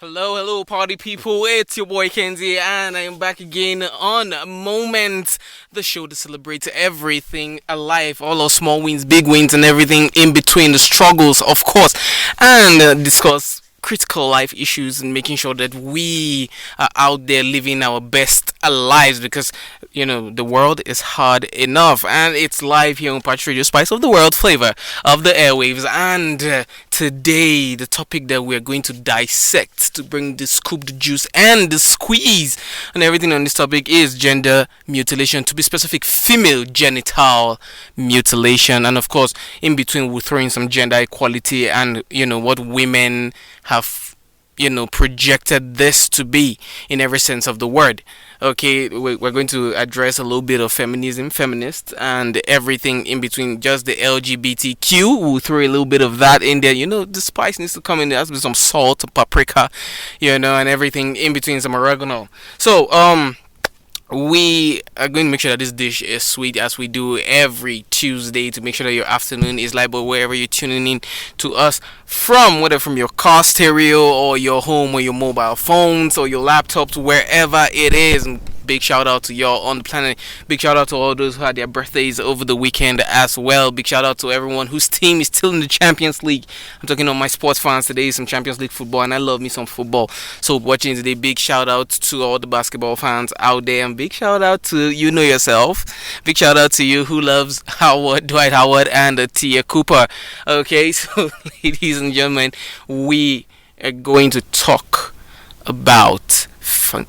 Hello, hello, party people. It's your boy Kenzie, and I am back again on Moment, the show that celebrates everything alive, all our small wins, big wins, and everything in between, the struggles, of course, and discuss critical life issues and making sure that we are out there living our best lives because the world is hard enough and it's live here on Patris Radio, spice of the world, flavor of the airwaves. And today the topic that we're going to dissect to bring the scoop, the juice, and the squeeze and everything on this topic is gender mutilation, to be specific, female genital mutilation. And of course, in between we'll throw in some gender equality and what women have projected this to be in every sense of the word. Okay, we're going to address a little bit of feminism, feminists, and everything in between, just the LGBTQ. We'll throw a little bit of that in there. The spice needs to come in there. Has to be some salt, paprika, and everything in between, some oregano. So, we are going to make sure that this dish is sweet, as we do every Tuesday, to make sure that your afternoon is light. But wherever you're tuning in to us from, whether from your car stereo or your home or your mobile phones or your laptops, wherever it is, big shout out to y'all on the planet. Big shout out to all those who had their birthdays over the weekend as well. Big shout out to everyone whose team is still in the Champions League. I'm talking on my sports fans today, some Champions League football, and I love me some football. So watching today, big shout out to all the basketball fans out there, and big shout out to yourself. Big shout out to you who loves Dwight Howard, and Tia Cooper. Okay, so ladies and gentlemen, we are going to talk about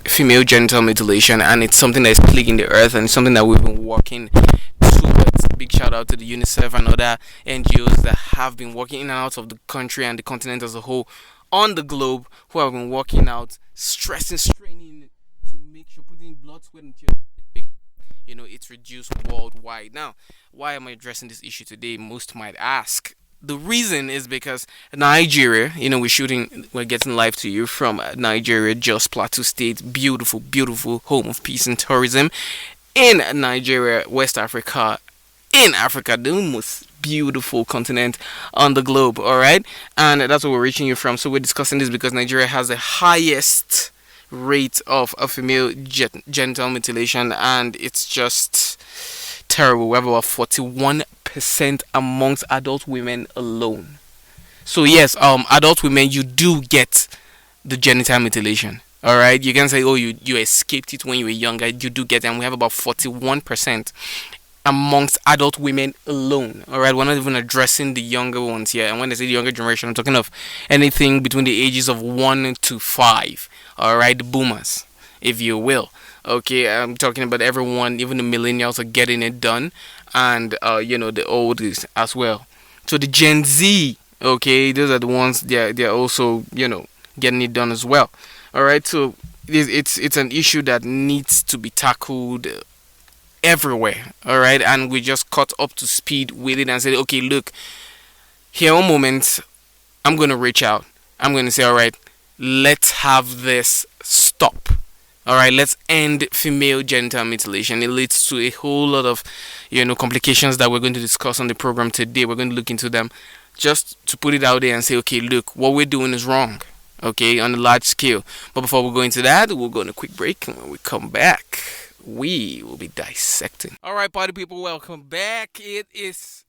female genital mutilation, and it's something that is plaguing the earth, and it's something that we've been working towards. Big shout out to the UNICEF and other NGOs that have been working in and out of the country and the continent as a whole on the globe, who have been working out, stressing, straining to make sure, putting blood, sweat, and tears, it's reduced worldwide. Now, why am I addressing this issue today? Most might ask. The reason is because Nigeria, we're getting live to you from Nigeria, Jos Plateau State, beautiful, beautiful home of peace and tourism in Nigeria, West Africa, in Africa, the most beautiful continent on the globe, alright? And that's where we're reaching you from. So we're discussing this because Nigeria has the highest rate of a female genital mutilation, and it's just terrible. We have about 41% amongst adult women alone. So yes, adult women, you do get the genital mutilation. All right, you can say, oh, you escaped it when you were younger. You do get it, and we have about 41% amongst adult women alone. All right, we're not even addressing the younger ones here. And when I say the younger generation, I'm talking of anything between the ages of 1 to 5. All right, the boomers, if you will. Okay, I'm talking about everyone, even the millennials are getting it done, and the oldies as well. So the Gen Z, okay, those are the ones they're also getting it done as well. All right, so it's an issue that needs to be tackled everywhere. All right, and we just caught up to speed with it and said, okay, look, here one moment, I'm gonna reach out. I'm gonna say, all right, let's have this stop. Alright, let's end female genital mutilation. It leads to a whole lot of, complications that we're going to discuss on the program today. We're going to look into them just to put it out there and say, okay, look, what we're doing is wrong, okay, on a large scale. But before we go into that, we'll go on a quick break, and when we come back, we will be dissecting. Alright, party people, welcome back. It is,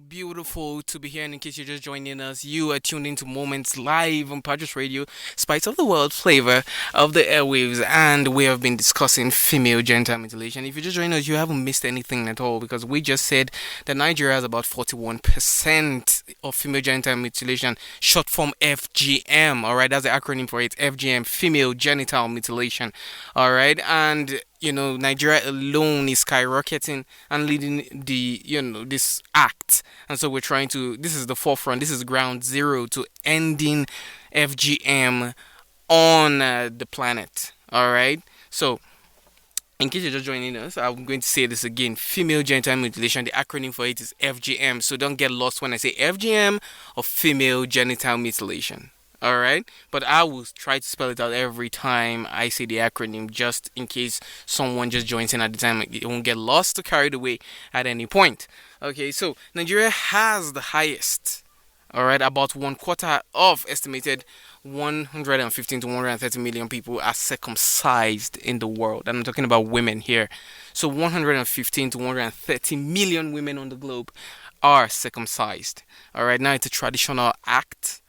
beautiful to be here. And in case you're just joining us, you are tuned into Moments live on Patris Radio, spice of the world, flavor of the airwaves, and we have been discussing female genital mutilation. If you're just joining us, you haven't missed anything at all, because we just said that Nigeria has about 41% of female genital mutilation, short form FGM. Alright, that's the acronym for it, FGM, female genital mutilation. Alright, and Nigeria alone is skyrocketing and leading the, this act. And so we're trying to, this is the forefront, this is ground zero to ending FGM on the planet. All right. So, in case you're just joining us, I'm going to say this again. Female genital mutilation, the acronym for it is FGM. So don't get lost when I say FGM or female genital mutilation. Alright, but I will try to spell it out every time I say the acronym, just in case someone just joins in at the time. It won't get lost or carried away at any point. Okay, so Nigeria has the highest. Alright, about 1/4 of estimated 115 to 130 million people are circumcised in the world. And I'm talking about women here. So 115 to 130 million women on the globe are circumcised. All right, now it's a traditional act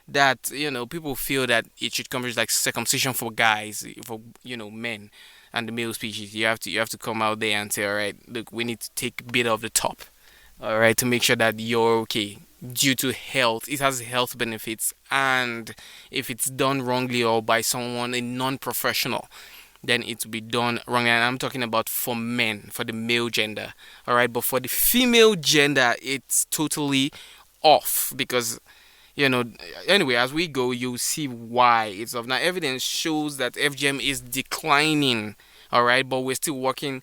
that people feel that it should come as like circumcision for guys, for men and the male species. You have to come out there and say, all right, look, we need to take a bit of the top, all right, to make sure that you're okay. Due to health, it has health benefits, and if it's done wrongly or by someone a non-professional, then it will be done wrongly. And I'm talking about for men, for the male gender, all right. But for the female gender, it's totally off because anyway, as we go, you'll see why it's off. Now, evidence shows that FGM is declining, all right, but we're still working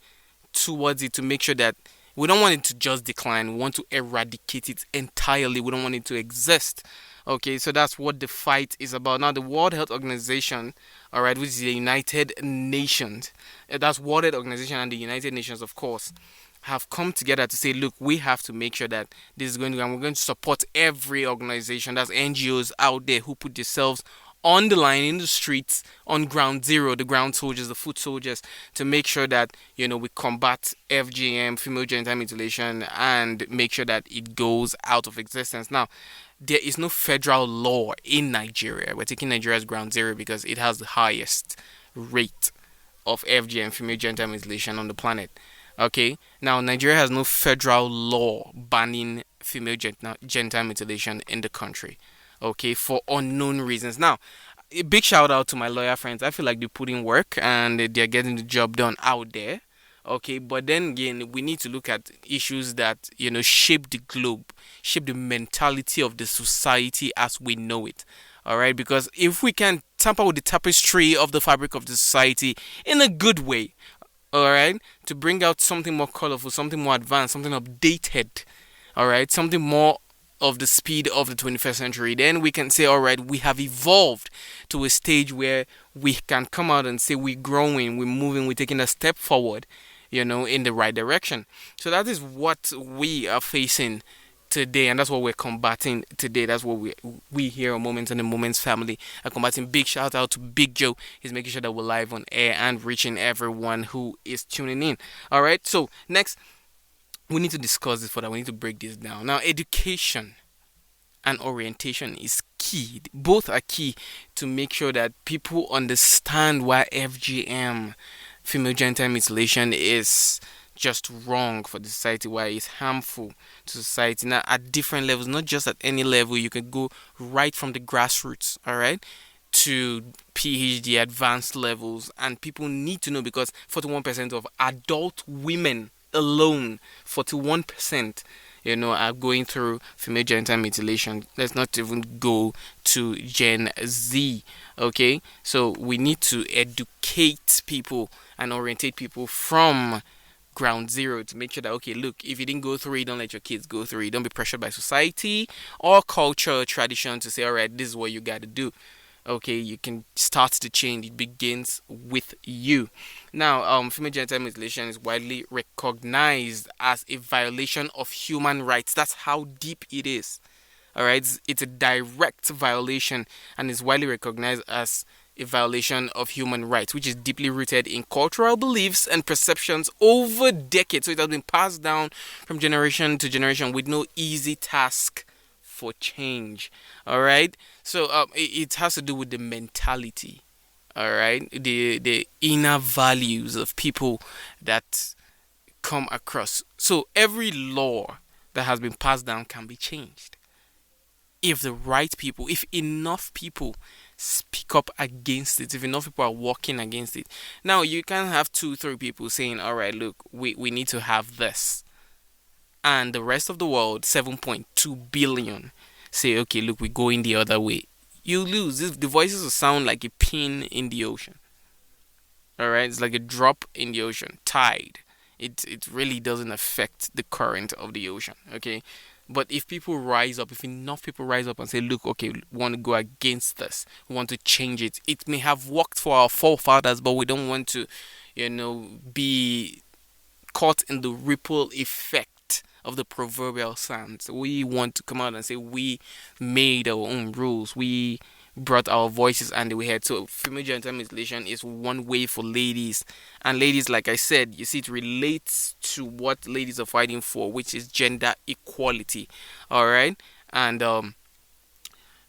towards it to make sure that we don't want it to just decline. We want to eradicate it entirely. We don't want it to exist. Okay, so that's what the fight is about. Now, the World Health Organization, all right, which is the United Nations, that's World Health Organization and the United Nations, of course, have come together to say, look, we have to make sure that this is going to, and we're going to support every organization, that's NGOs out there who put themselves on the line in the streets, on ground zero, the ground soldiers, the foot soldiers, to make sure that we combat FGM, female genital mutilation, and make sure that it goes out of existence. Now, there is no federal law in Nigeria. We're taking Nigeria as ground zero because it has the highest rate of FGM, female genital mutilation, on the planet. Okay, now Nigeria has no federal law banning female genital mutilation in the country. Okay, for unknown reasons. Now, a big shout out to my lawyer friends. I feel like they put in work and they're getting the job done out there. Okay, but then again, we need to look at issues that shape the globe, shape the mentality of the society as we know it. All right, because if we can tamper with the tapestry of the fabric of the society in a good way, all right, to bring out something more colorful, something more advanced, something updated, all right, something more of the speed of the 21st century, then we can say, all right, we have evolved to a stage where we can come out and say we're growing, we're moving, we're taking a step forward, in the right direction. So that is what we are facing today, and that's what we're combating today. That's what we here on Moments and the Moments family are combating. Big shout out to Big Joe. He's making sure that we're live on air and reaching everyone who is tuning in. All right, so next we need to discuss this further. We need to break this down. Now, education and orientation is key. Both are key to make sure that people understand why FGM, female genital mutilation, is just wrong for the society, why it's harmful to society. Now, at different levels, not just at any level, you can go right from the grassroots, all right, to PhD advanced levels, and people need to know because 41% of adult women alone, 41%, are going through female genital mutilation. Let's not even go to Gen Z. Okay, so we need to educate people and orientate people from ground zero to make sure that, okay, look, if you didn't go through it, don't let your kids go through it. Don't be pressured by society or culture or tradition to say, all right, this is what you got to do. Okay, you can start the change. It begins with you. Now, female genital mutilation is widely recognized as a violation of human rights. That's how deep it is. All right, it's a direct violation and is widely recognized as a violation of human rights, which is deeply rooted in cultural beliefs and perceptions over decades. So it has been passed down from generation to generation with no easy task for change. All right, so it has to do with the mentality, all right, the inner values of people that come across. So every law that has been passed down can be changed if the right people, if enough people speak up against it, if enough people are working against it. Now, you can't have 2-3 people saying, all right, look, we need to have this, and the rest of the world, 7.2 billion, say, okay, look, we're going the other way. You lose. The voices will sound like a pin in the ocean. All right, it's like a drop in the ocean, tide. It really doesn't affect the current of the ocean. Okay, but if people rise up, if enough people rise up and say, look, okay, we want to go against this, we want to change it. It may have worked for our forefathers, but we don't want to, be caught in the ripple effect of the proverbial sands. We want to come out and say we made our own rules. We brought our voices and they were heard. So female genital mutilation is one way for ladies. And ladies, like I said, you see, it relates to what ladies are fighting for, which is gender equality. All right. And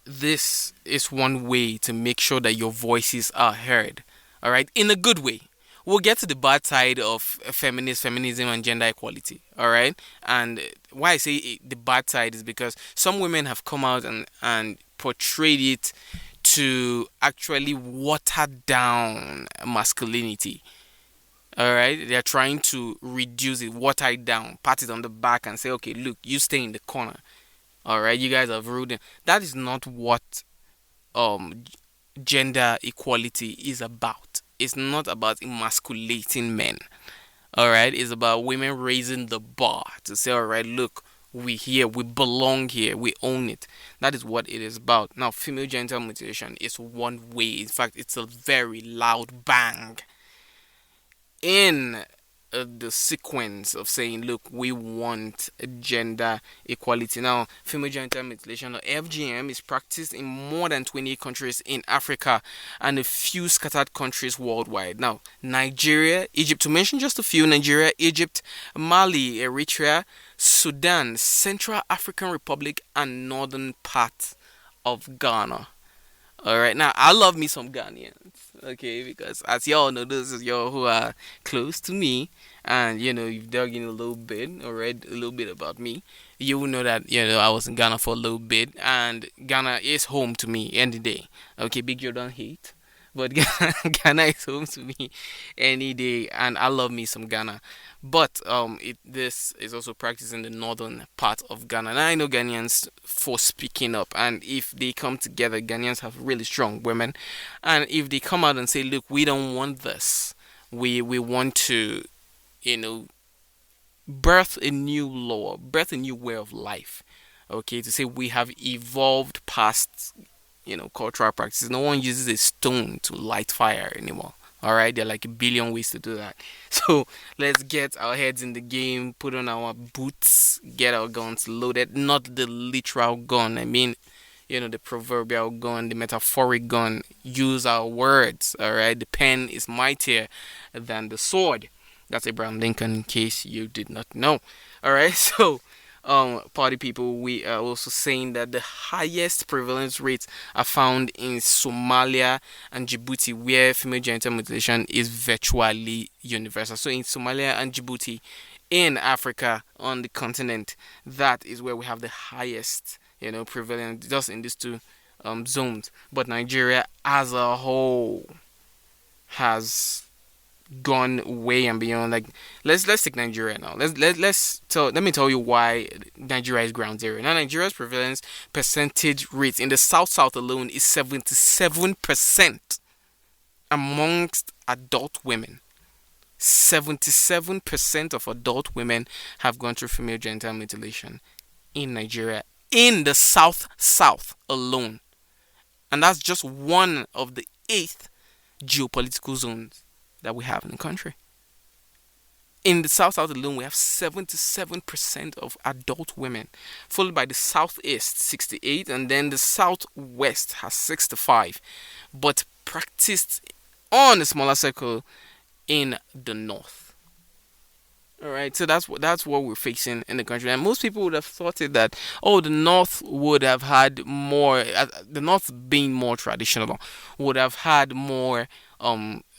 this is one way to make sure that your voices are heard. All right, in a good way. We'll get to the bad side of feminism and gender equality. All right, and why I say the bad side is because some women have come out and portrayed it to actually water down masculinity. All right, they're trying to reduce it, water it down, pat it on the back, and say, okay, look, you stay in the corner. All right, you guys have rude. That is not what um gender equality is about. It's not about emasculating men. All right, it's about women raising the bar to say, all right, look, we here, we belong here, we own it. That is what it is about. Now, female genital mutilation is one way. In fact, it's a very loud bang in the sequence of saying, look, we want gender equality. Now, female genital mutilation, or FGM, is practiced in more than 28 countries in Africa and a few scattered countries worldwide. Now, Nigeria, Egypt, to mention just a few: Nigeria, Egypt, Mali, Eritrea, Sudan, Central African Republic, and northern part of Ghana. All right, now I love me some Ghanaians, okay, because as y'all know, this is y'all who are close to me, and you've dug in a little bit or read a little bit about me. You will know that I was in Ghana for a little bit, and Ghana is home to me any day. Okay, Big Jordan hate, but Ghana is home to me any day, and I love me some Ghana. But this is also practiced in the northern part of Ghana. And I know Ghanaians for speaking up, and if they come together, Ghanaians have really strong women, and if they come out and say, "Look, we don't want this. We want to, you know, birth a new law, birth a new way of life." Okay, to say we have evolved past cultural practices. No one uses a stone to light fire anymore. All right, there are like a billion ways to do that. So let's get our heads in the game, put on our boots, get our guns loaded. Not the literal gun. I mean, the proverbial gun, the metaphoric gun. Use our words. All right, the pen is mightier than the sword. That's Abraham Lincoln, in case you did not know. All right, so party people, we are also saying that the highest prevalence rates are found in Somalia and Djibouti, where female genital mutilation is virtually universal. So in Somalia and Djibouti, in Africa, on the continent, that is where we have the highest, prevalence, just in these two zones. But Nigeria as a whole has gone way and beyond. Like, let's take Nigeria now. Let me tell you why Nigeria is ground zero. Now, Nigeria's prevalence percentage rate in the south alone is 77% amongst adult women. 77% of adult women have gone through female genital mutilation in Nigeria, in the south alone, and that's just one of the 8 geopolitical zones that we have in the country. In the south alone, we have 77% of adult women, followed by the southeast, 68, and then the southwest has 65, but practiced on a smaller circle in the north. All right, so that's what we're facing in the country, and most people would have thought it that the north would have had more, the north being more traditional, would have had more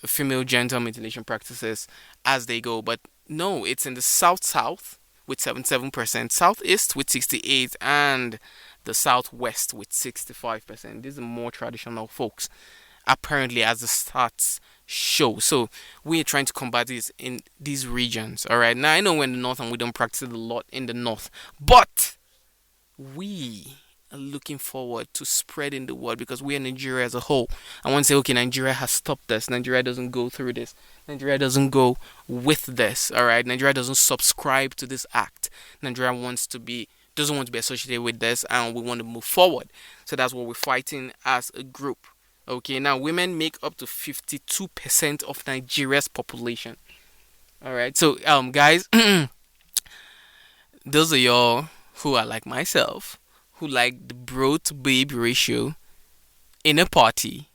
female genital mutilation practices as they go, but no, it's in the south with 77%, southeast with 68, and the southwest with 65%. These are more traditional folks, apparently, as the stats show. So we are trying to combat this in these regions. All right, now I know we're in the north and we don't practice it a lot in the north, but we are looking forward to spreading the word, because we are Nigeria as a whole. I want to say, okay, Nigeria has stopped this. Nigeria doesn't go through this. Nigeria doesn't go with this. All right, Nigeria doesn't subscribe to this act. Nigeria doesn't want to be associated with this, and we want to move forward. So that's what we're fighting as a group. Okay, now women make up to 52% of Nigeria's population. All right, so guys, those are y'all who are like myself, who like the bro to babe ratio in a party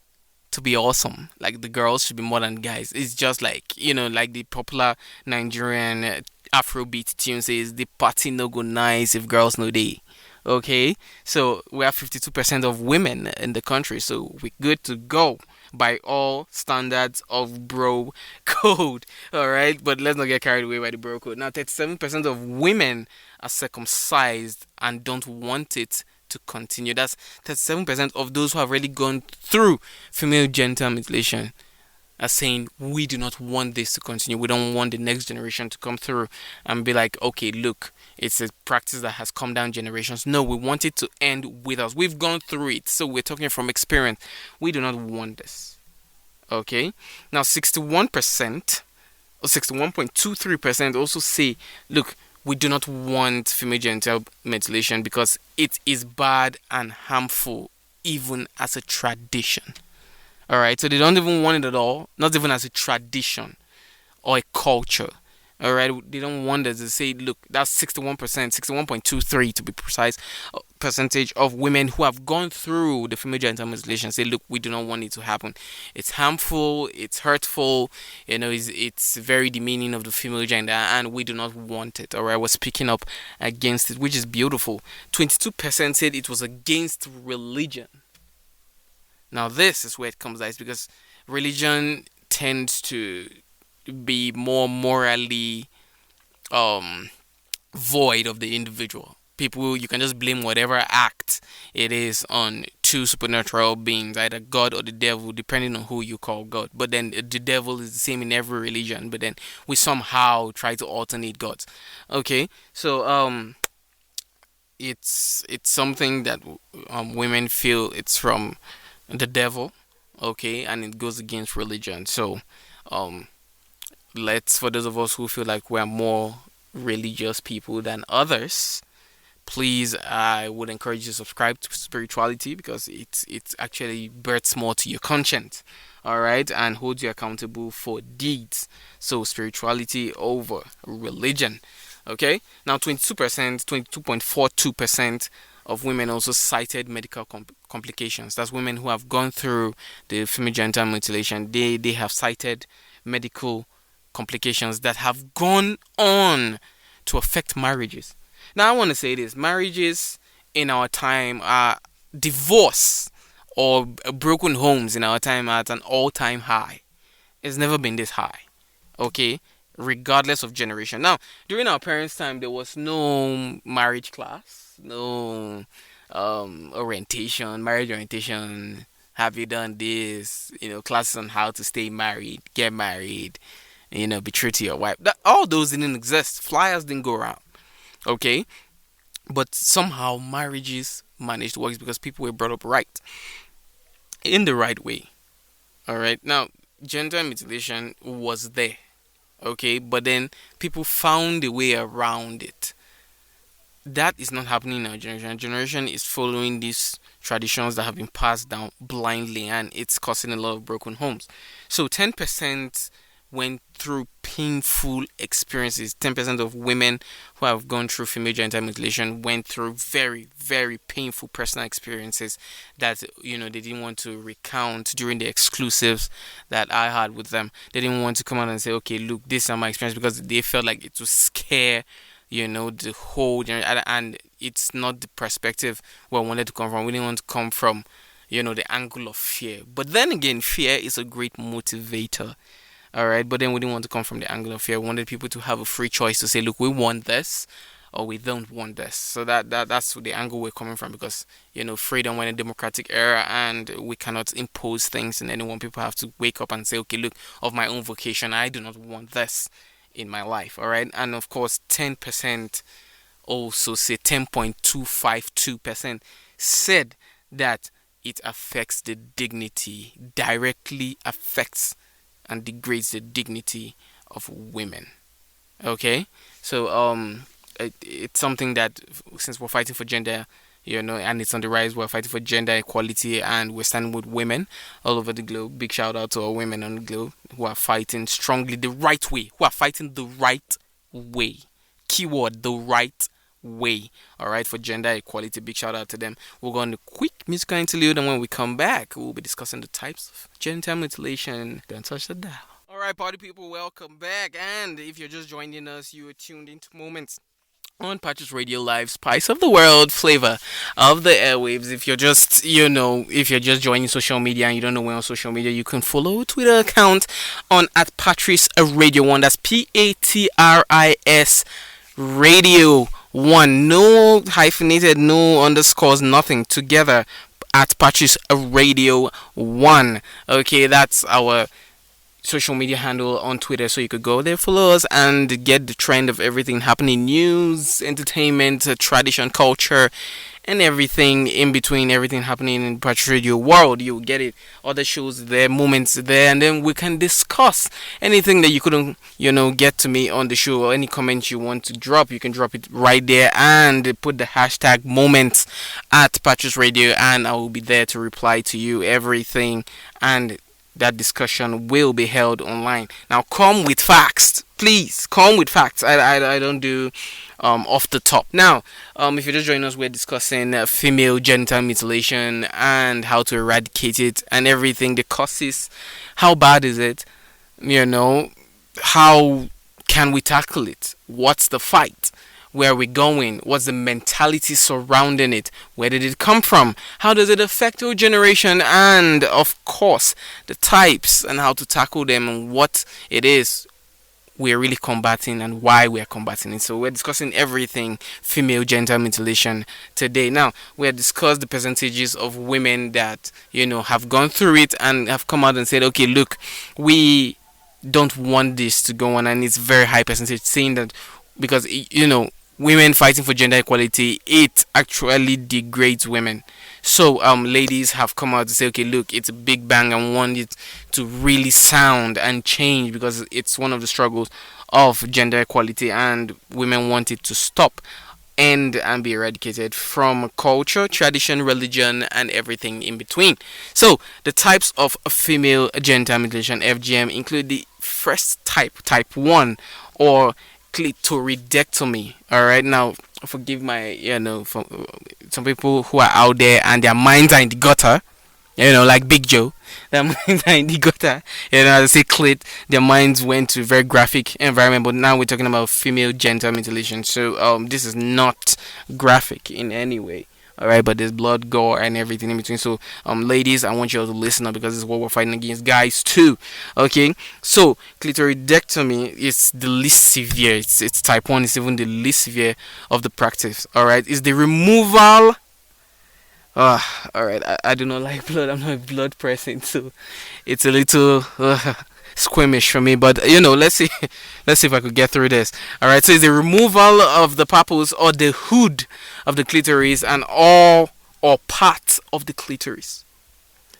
to be awesome. Like the girls should be more than guys. It's just like, like the popular Nigerian Afrobeat tune says, the party no go nice if girls no day. Okay, so we have 52% of women in the country, so we're good to go by all standards of bro code. All right, but let's not get carried away by the bro code. Now, 37% of women are circumcised and don't want it to continue. That's 37% of those who have really gone through female genital mutilation are saying we do not want this to continue. We don't want the next generation to come through and be like, okay, look, it's a practice that has come down generations. No, we want it to end with us. We've gone through it, so we're talking from experience. We do not want this. Okay? Now, 61% or 61.23% also say, look, we do not want female genital mutilation because it is bad and harmful, even as a tradition. Alright, so they don't even want it at all, not even as a tradition or a culture. Alright, they don't want us to say, look, that's 61%, 61.23 to be precise, percentage of women who have gone through the female genital mutilation say, look, we do not want it to happen. It's harmful, it's hurtful, it's very demeaning of the female gender, and we do not want it. Alright, we're speaking up against it, which is beautiful. 22% said it was against religion. Now, this is where it comes down, because religion tends to be more morally void of the individual. People, you can just blame whatever act it is on two supernatural beings, either God or the devil, depending on who you call God. But then the devil is the same in every religion, but then we somehow try to alternate gods. Okay, so it's something that women feel it's from the devil, okay, and it goes against religion. So let's, for those of us who feel like we're more religious people than others, please, I would encourage you to subscribe to spirituality, because it's actually births more to your conscience, all right, and holds you accountable for deeds. So spirituality over religion. Okay, now 22%, 22.42% of women also cited medical complications. That's women who have gone through the female genital mutilation. They have cited medical complications that have gone on to affect marriages. Now, I want to say this: marriages in our time are divorce or broken homes in our time are at an all-time high. It's never been this high. Okay, regardless of generation. Now, during our parents' time, there was no marriage class, no marriage orientation. Have you done this? Classes on how to stay married, get married, be true to your wife. All those didn't exist. Flyers didn't go around. Okay, but somehow marriages managed to work because people were brought up right, in the right way. All right. Now, gender mutilation was there. Okay, but then people found a way around it. That is not happening in our generation. Our generation is following these traditions that have been passed down blindly, and it's causing a lot of broken homes. So 10% went through painful experiences. 10% of women who have gone through female genital mutilation went through very, very painful personal experiences that they didn't want to recount during the exclusives that I had with them. They didn't want to come out and say, okay, look, this is my experience, because they felt like it would scare the whole generation, and it's not the perspective where I wanted to come from. We didn't want to come from the angle of fear. But then again, fear is a great motivator. Alright, but then we didn't want to come from the angle of fear. We wanted people to have a free choice to say, look, we want this or we don't want this. So that's the angle we're coming from, because freedom, we're in a democratic era, and we cannot impose things on anyone. People have to wake up and say, okay, look, of my own vocation, I do not want this in my life. Alright, and of course 10% also say 10.252% said that it affects the dignity, directly affects and degrades the dignity of women. Okay, so it's something that, since we're fighting for gender, and it's on the rise, we're fighting for gender equality, and we're standing with women all over the globe. Big shout out to our women on the globe who are fighting strongly the right way, who are fighting the right way. Keyword: the right way. All right, for gender equality. Big shout out to them. We'll go on a quick musical interlude, and when we come back, we'll be discussing the types of genital mutilation. Don't touch the dial. All right, party people, welcome back. And if you're just joining us, you are tuned into Moments on Patris Radio Live, Spice of the World, flavor of the airwaves. If you're just, if you're just joining social media and you don't know where on social media, you can follow our Twitter account on at Patris Radio 1. That's Patris Radio 1. No hyphenated, no underscores, nothing. Together at Patris Radio 1. Okay, that's our social media handle on Twitter, so you could go there, follow us, and get the trend of everything happening: news, entertainment, tradition, culture, and everything in between, everything happening in Patris Radio world. You'll get it. Other shows there, moments there, and then we can discuss anything that you couldn't, get to me on the show, or any comments you want to drop. You can drop it right there and put the hashtag moments at Patris Radio, and I will be there to reply to you everything, and that discussion will be held online. Now, come with facts, please. Come with facts. I don't do off the top. Now, if you're just joining us, we're discussing female genital mutilation and how to eradicate it and everything. The causes. How bad is it? How can we tackle it? What's the fight? Where are we going? What's the mentality surrounding it? Where did it come from? How does it affect our generation? And of course, the types and how to tackle them and what it is we're really combating and why we're combating it. So we're discussing everything female genital mutilation today. Now, we have discussed the percentages of women that, have gone through it and have come out and said, okay, look, we don't want this to go on, and it's very high percentage, saying that because, women fighting for gender equality, it actually degrades women. So ladies have come out to say, okay, look, it's a big bang and want it to really sound and change, because it's one of the struggles of gender equality, and women want it to stop, end, and be eradicated from culture, tradition, religion, and everything in between. So the types of female genital mutilation, FGM, include the first type 1, or clitoridectomy. All right, now forgive my, for some people who are out there and their minds are in the gutter, like Big Joe, their minds are in the gutter, as I say clit, their minds went to a very graphic environment, but now we're talking about female genital mutilation. So this is not graphic in any way. Alright, but there's blood, gore, and everything in between. So, ladies, I want you all to listen up, because this is what we're fighting against. Guys, too. Okay, so clitoridectomy is the least severe. It's type 1. It's even the least severe of the practice. Alright, it's the removal. Alright, I do not like blood. I'm not a blood person, so it's a little squeamish for me, but let's see if I could get through this. Alright, so it's the removal of the pappus or the hood of the clitoris and all or parts of the clitoris.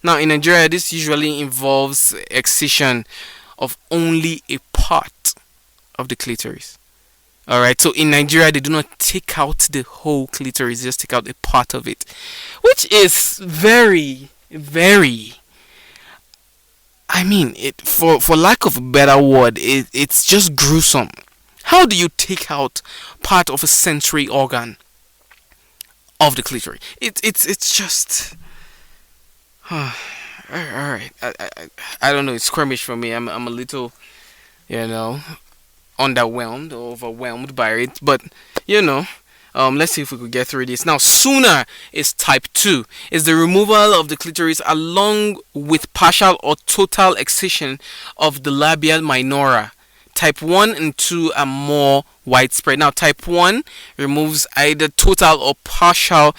Now in Nigeria, this usually involves excision of only a part of the clitoris. Alright, so in Nigeria, they do not take out the whole clitoris, just take out a part of it, which is very, very, for lack of a better word, it's just gruesome. How do you take out part of a sensory organ of the clitoris? It's just, all right. I don't know. It's squirmish for me. I'm a little, underwhelmed or overwhelmed by it. But let's see if we could get through this. Now, sooner is type 2. Is the removal of the clitoris along with partial or total excision of the labia minora. Type 1 and 2 are more widespread. Now, type 1 removes either total or partial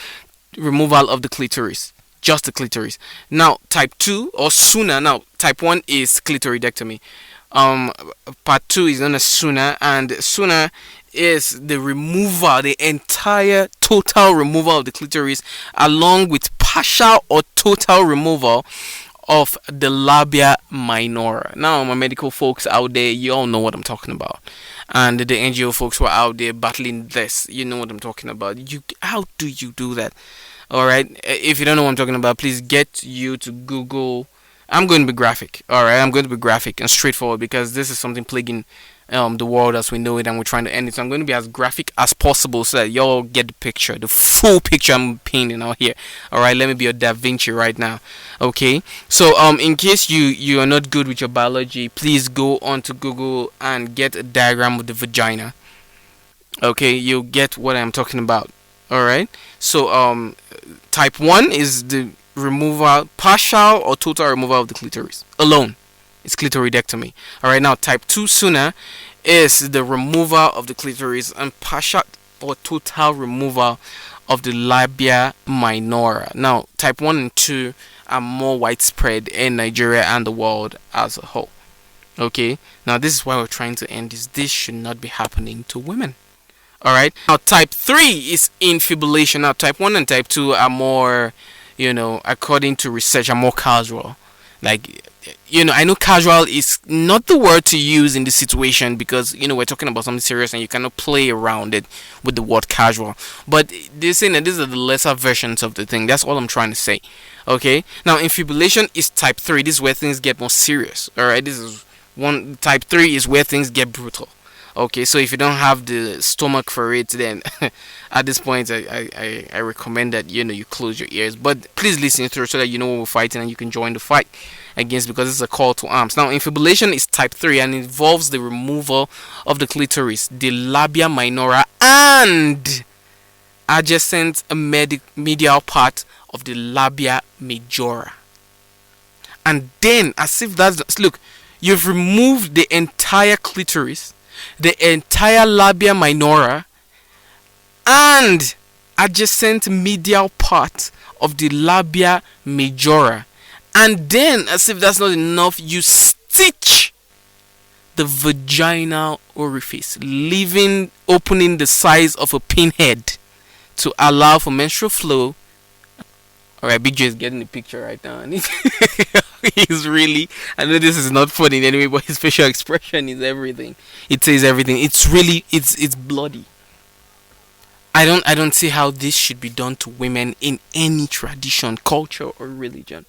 removal of the clitoris. Just the clitoris. Now, type 2 or sooner. Now, type 1 is clitoridectomy. Part 2 is known as sooner, and sooner is the removal, the entire total removal of the clitoris, along with partial or total removal of the labia minora. Now, my medical folks out there, you all know what I'm talking about, and the NGO folks who are out there battling this, you know what I'm talking about. How do you do that? All right, if you don't know what I'm talking about, please get you to Google. I'm going to be graphic. All right, I'm going to be graphic and straightforward, because this is something plaguing the world as we know it, and we're trying to end it. So I'm going to be as graphic as possible so that y'all get the picture, the full picture I'm painting out here. All right, let me be a Da Vinci right now. Okay, so in case you are not good with your biology, please go on to Google and get a diagram of the vagina. Okay, you'll get what I'm talking about. All right, so type 1 is the removal, partial or total removal of the clitoris alone. It's clitoridectomy. All right, now type 2 sooner is the removal of the clitoris and partial or total removal of the labia minora. Now type 1 and 2 are more widespread in Nigeria and the world as a whole. Okay, now this is why we're trying to end this. This should not be happening to women. All right, now type 3 is infibulation. Now type 1 and type 2 are more, according to research, are more casual. Like, I know casual is not the word to use in this situation because, we're talking about something serious and you cannot play around it with the word casual. But they're saying that these are the lesser versions of the thing. That's all I'm trying to say. Okay? Now, infibulation is type 3. This is where things get more serious. Alright? This is type 3 is where things get brutal. Okay, so if you don't have the stomach for it, then at this point I recommend that you close your ears. But please listen through so that you know what we're fighting and you can join the fight against, because it's a call to arms. Now, infibulation is type 3 and involves the removal of the clitoris, the labia minora, and adjacent medial part of the labia majora. And then, as if that's look, you've removed the entire clitoris, the entire labia minora, and adjacent medial part of the labia majora. And then, as if that's not enough, you stitch the vaginal orifice, opening the size of a pinhead to allow for menstrual flow. Alright, Big J is getting the picture right now. And he's really, I know this is not funny in any way, but his facial expression is everything. It says everything. It's really, it's bloody. I don't see how this should be done to women in any tradition, culture, or religion.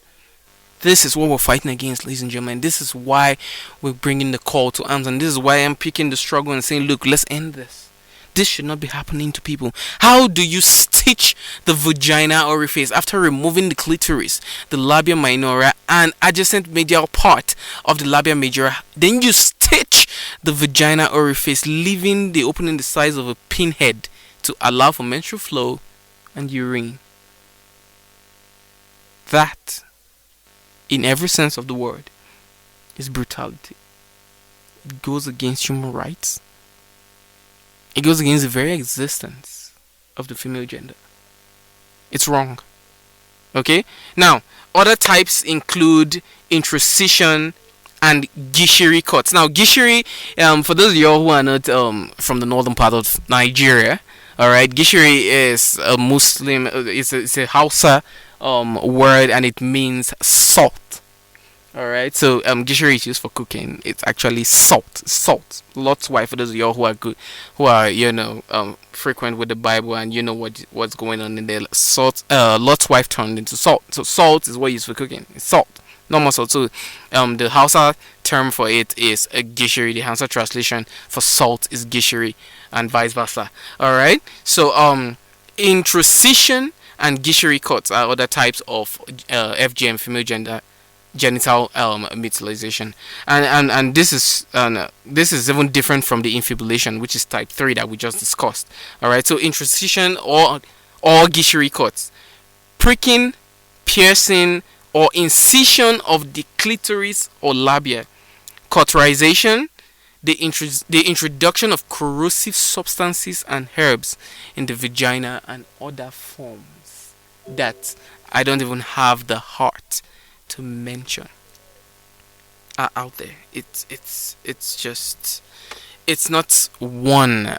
This is what we're fighting against, ladies and gentlemen. This is why we're bringing the call to arms, and this is why I'm picking the struggle and saying, look, let's end this. This should not be happening to people. How do you stitch the vagina orifice after removing the clitoris, the labia minora, and adjacent medial part of the labia majora? Then you stitch the vagina orifice, leaving the opening the size of a pinhead to allow for menstrual flow and urine. That, in every sense of the word, is brutality. It goes against human rights. It goes against the very existence of the female gender. It's wrong. Okay? Now, other types include introcision and gishiri cuts. Now, gishiri, for those of you who are not from the northern part of Nigeria, alright, gishiri is a Muslim, it's a Hausa word, and it means salt. Alright, so gishiri is used for cooking. It's actually salt. Lot's wife, for those of y'all who are good, who are frequent with the Bible and what's going on in there. Salt, Lot's wife turned into salt. So salt is what you use for cooking. It's salt, normal salt. So the Hausa term for it is a gishiri. The Hausa translation for salt is gishiri, and vice versa. Alright, so introcision and gishiri cuts are other types of FGM, female genital mutilation, and this is even different from the infibulation, which is type 3 that we just discussed. Alright, so introcision or gishiri cuts, pricking, piercing, or incision of the clitoris or labia. Cauterization, the introduction of corrosive substances and herbs in the vagina, and other forms that I don't even have the heart to mention are out there. It's not one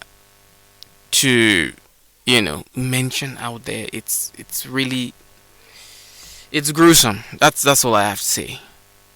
to mention out there. It's really, it's gruesome. That's all I have to say.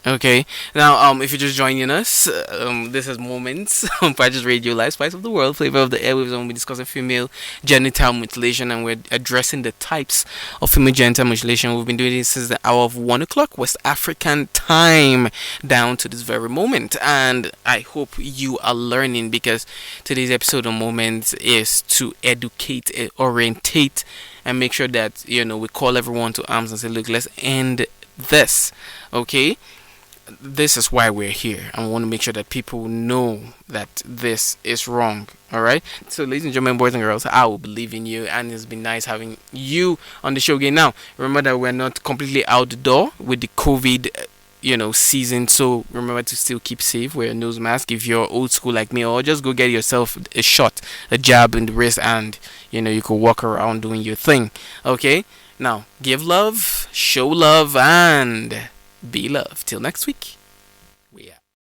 Okay. Now, if you're just joining us, this is Moments on Patris Radio, Life Spice of the World, flavor of the airwaves, and we're discussing female genital mutilation, and we're addressing the types of female genital mutilation. We've been doing this since the hour of 1 o'clock West African time down to this very moment, and I hope you are learning, because today's episode of Moments is to educate, orientate, and make sure that we call everyone to arms and say, look, let's end this. Okay, this is why we're here. I want to make sure that people know that this is wrong. All right. So, ladies and gentlemen, boys and girls, I will believe in you, and it's been nice having you on the show again. Now, remember that we're not completely outdoor with the COVID, season. So remember to still keep safe. Wear a nose mask if you're old school like me, or just go get yourself a shot, a jab in the wrist, and you could walk around doing your thing. Okay. Now, give love, show love, and be loved. Till next week.